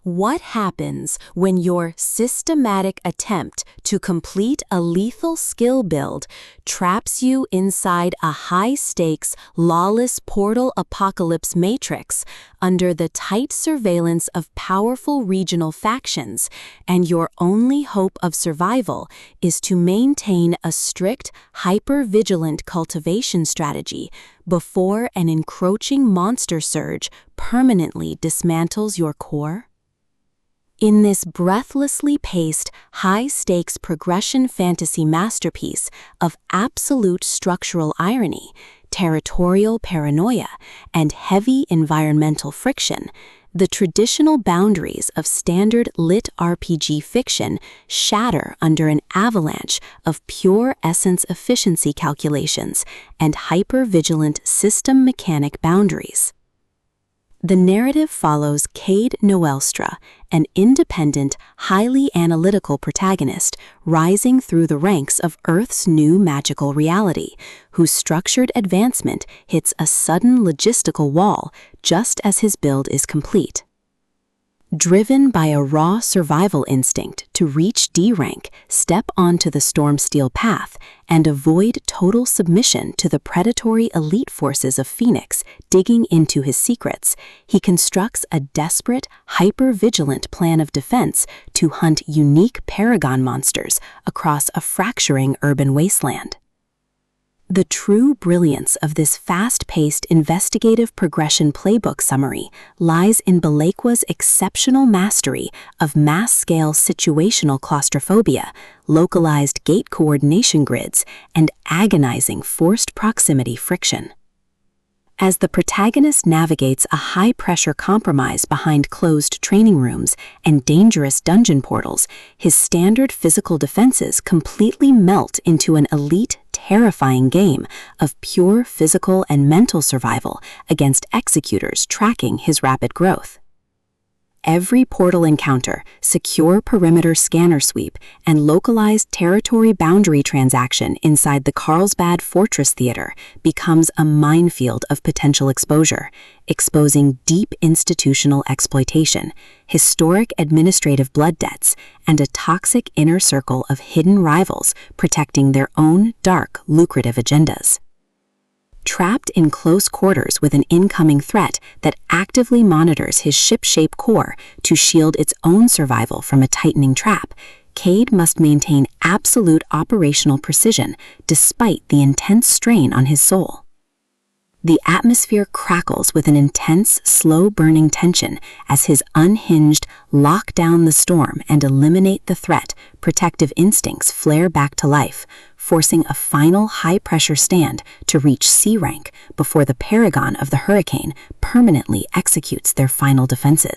What happens when your systematic attempt to complete a lethal skill build traps you inside a high-stakes, lawless portal apocalypse matrix under the tight surveillance of powerful regional factions, and your only hope of survival is to maintain a strict, hyper-vigilant cultivation strategy before an encroaching monster surge permanently dismantles your core? In this breathlessly paced, high-stakes progression fantasy masterpiece of absolute structural irony, territorial paranoia, and heavy environmental friction, the traditional boundaries of standard LitRPG fiction shatter under an avalanche of pure essence efficiency calculations and hyper-vigilant system mechanic boundaries. The narrative follows Cade Noelstra, an independent, highly analytical protagonist rising through the ranks of Earth's new magical reality, whose structured advancement hits a sudden logistical wall just as his build is complete. Driven by a raw survival instinct to reach D rank, step onto the Stormsteel path, and avoid total submission to the predatory elite forces of Phoenix digging into his secrets, he constructs a desperate, hyper-vigilant plan of defense to hunt unique paragon monsters across a fracturing urban wasteland. The true brilliance of this fast-paced investigative progression playbook summary lies in Belequa's exceptional mastery of mass-scale situational claustrophobia, localized gate coordination grids, and agonizing forced proximity friction. As the protagonist navigates a high-pressure compromise behind closed training rooms and dangerous dungeon portals, his standard physical defenses completely melt into an elite, terrifying game of pure physical and mental survival against executors tracking his rapid growth. Every portal encounter, secure perimeter scanner sweep, and localized territory boundary transaction inside the Carlsbad Fortress Theater becomes a minefield of potential exposure, exposing deep institutional exploitation, historic administrative blood debts, and a toxic inner circle of hidden rivals protecting their own dark, lucrative agendas. Trapped in close quarters with an incoming threat that actively monitors his ship-shape core to shield its own survival from a tightening trap, Cade must maintain absolute operational precision despite the intense strain on his soul. The atmosphere crackles with an intense, slow-burning tension as his unhinged lock down the storm and eliminate the threat protective instincts flare back to life, forcing a final high-pressure stand to reach C rank before the paragon of the hurricane permanently executes their final defenses.